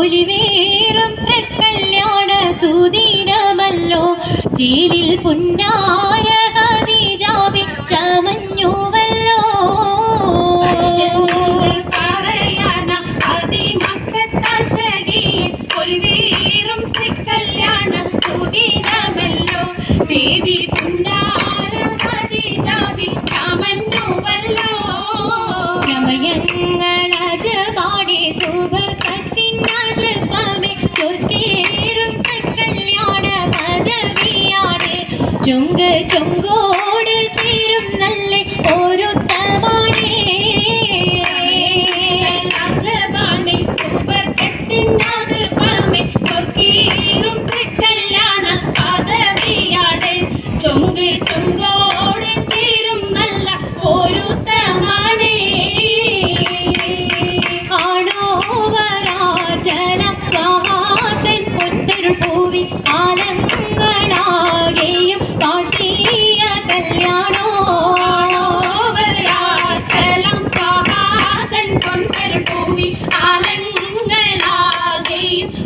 പൊലിവേറും തൃക്കല്യാണ സുദിനമല്ലോ ജയിലിൽ പുന്നാര ഖദീജാബി ചമഞ്ഞുവല്ലോ പറയാന അതിമക്കത്തശകിയിൽ പൊലിവേറും തൃക്കല്യാണ സുദിനമല്ലോ ദേവി പുന്നാര ഖദീജാബി ചമഞ്ഞുവല്ലോ ചമയങ്ങളജപാടെ സുബർക്കത്തിനതൃപ്പമേ ചൊർക്കേറും തൃക്കല്യാണ പദവിയാടെ ചൊങ്ക് ചൊങ്കോട് ചേരും നല്ല ഒരുത്തമാണേ രാജപാണി സുബർക്കത്തിനതൃപ്പമേ ചൊർക്കേറും തൃക്കല്യാണ പദവിയാടെ ചൊങ്ക് ചൊങ്കോട് ചേരും നല്ല ഒരുത്തമാണേ പൂവി ആലങ്ങളാകെയും പാട്ടിയ കല്യാണോ പൂവി ആലങ്ങളാകെയും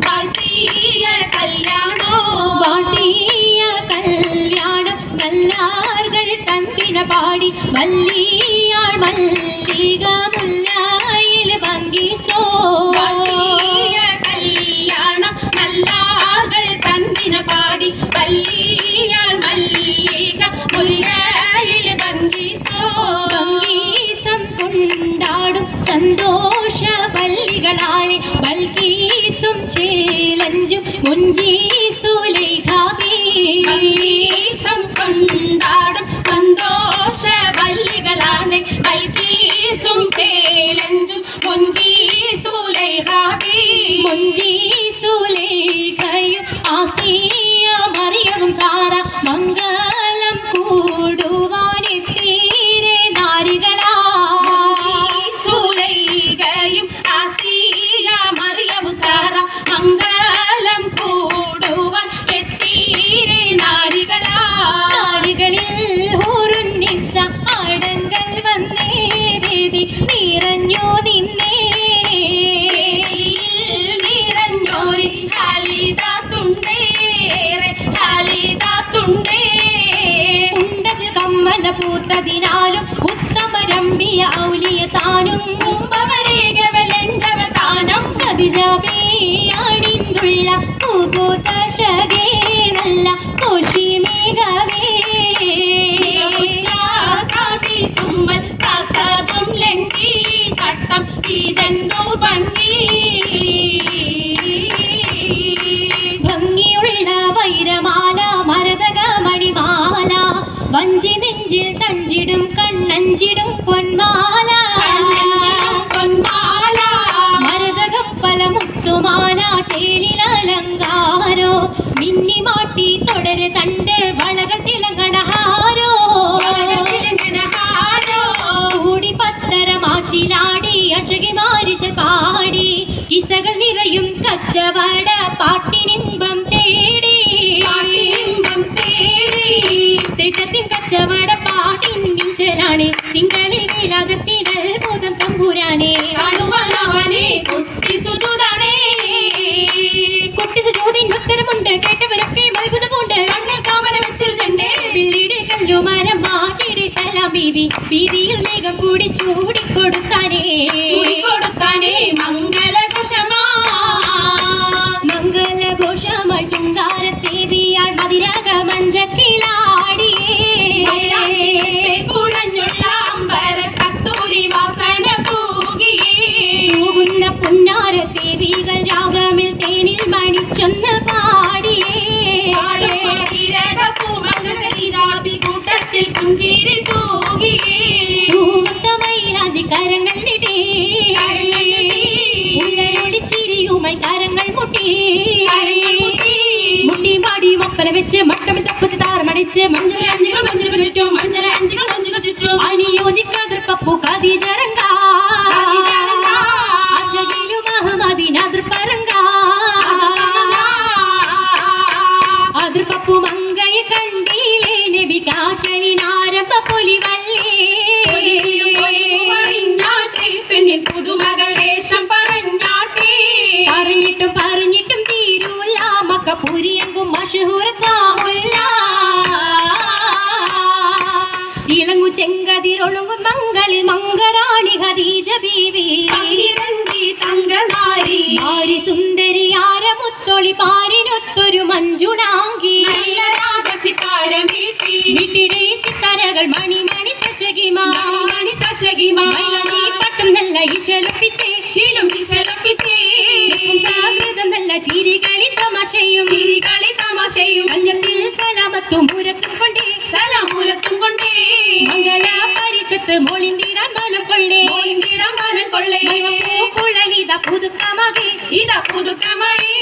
പാട്ടിയ കല്യാണോ പാട്ടിയ കല്യാണം നല്ലാർകൾ തന്തിന പാടി വല്ലിയാൾ മല്ലിക മുല്ലായിൽ ഭംഗിച്ചോ പാടി വല്ലിയാൾ മല്ലിക മുല്ലയിൽ ഭംഗീസം കൊണ്ടാടും സന്തോഷ വല്ലികളാലെ ബൽക്കീസും ചേലഞ്ചും മുഞ്ചീസുലൈഖാബി ഭംഗീസം കൊണ്ടാടും സന്തോഷ വല്ലികളാണ് ബൽക്കീസും ചേലഞ്ചും മുഞ്ചീസുലൈഖാബി മുഞ്ചീസുലൈഖയും ആസിയ മറിയവും സാറ മംഗളം കൂടുവാനെത്തീരെ നാരികളാ സുലൈഖയും ആസിയ മറിയവും സാറ മംഗളം കൂടുവാൻ എത്തീരെ നാരികളാ നാരികളിൽ ഹൂറുന്നിസ അടങ്കൽ വന്നേ വേദി നിറഞ്ഞു നിന്നേ ഉണ്ടതിൽ കമ്മല പൂത്തതിനാലും ഉത്തമരമ്പിയ ഔലിയ താനും താനം ഖദീജാബിയാണിന്നുള്ള പൂതശകേ നല്ല കോശിമേഘവേ സുമ്മൽ കസബും ലംഘി കട്ടം ഇതെന്തോ ഭംഗി ഭംഗിയുള്ള വൈരമാല മരതക മണിമാല വഞ്ചി നെഞ്ചിൽ തഞ്ചിടും കണ്ണഞ്ചിടും പൊന്മാല മരതകം പല മുത്തുമാല ചേലിൽ അലങ്കാരോ മിന്നിമാട്ടി തുടരെ തണ്ട് വളകൾ തിളങ്ങണഹാരോ കൂടി പത്തര മാറ്റിലാടി അശകി മാരിശ പാടി കിസകൾ നിറയും കച്ചവട പാട്ടിനിമ്പം തേടി തിട്ടത്തിൻ കച്ചവട പാട്ടിൻ നിശലാണ് തിങ്കളിൽ വേലാതത്തിനൽ ബോധം തമ്പുരാനെ കുട്ടി സുജൂതിന് ഉത്തരമുണ്ട് കേട്ടവരൊക്കെ അത്ഭുതമുണ്ട് പിള്ളിയുടെ കല്ലുമരം മാറ്റിയുടെ സലാം ബീവി ബീവിയിൽ മേഘം കൂടി ചൂടിക്കൊടുത്താനേ മംഗളഘോഷമായി ചുങ്കാരത്തേവിയാൾ മതിരക മഞ്ചത്തിലാടിയേ തൂകുന്ന പുന്നാരത്തേവികൾ രാഗമിൽ തേനിൽ മണിച്ചൊന്ന് പാടിയേ കൂട്ടത്തിൽ പുഞ്ചിരി തൂമത്തമൈലാജി കരങ്ങളിടേ ഉള്ളരൊളിച്ചിരിയുമായി കരങ്ങൾ മുട്ടി മുട്ടി പാടി മപ്പന വെച്ച് മട്ടമിൽ തപ്പച്ച് താറമണിച്ച് അനുയോജിക്കാതിർ പപ്പു ഖദീജറങ്ക അശകിലു മഹമദിനാതിർ പറങ്ക അതിർ പപ്പു മങ്കയെ കണ്ടീലേ നബി കാറ്റലിനാരംഭ പൊലിവല്ലേ പെണ്ണിൻ പുതുമകൾ വേഷം പറഞ്ഞാട്ടേ പറഞ്ഞിട്ടും ബീവി പങ്കിരങ്കി തങ്കനാരി ആരി സുന്ദരി ആരമുത്തൊളി പാരിനൊത്തൊരു മഞ്ജുണാങ്കി നല്ല രാഗസിതാര വീട്ടി വീട്ടിടെ സിത്താരകൾ മണി മണി തശകിമാ മണി തശകിമാ മൈലടി പട്ടും നല്ല ഇശലൊപ്പിച്ചേ ശീലം വിശലപ്പിച്ചേ ജാഗ്രതം നല്ല ചിരികളി തമാശയും ചിരികളി തമാശയും കഞ്ഞത്തിൽ സലാമത്തും പൂരത്തും കൊണ്ടേ സലാമൂരത്തും കൊണ്ടേ മംഗള പരിഷത്ത് മോളിന്തിടാൻ മനം കൊള്ളേ മോളിന്തിടാൻ മനം കൊള്ളേ കുഴലിത പുതുക്കമകെ ഇതാ പുതുക്കമായി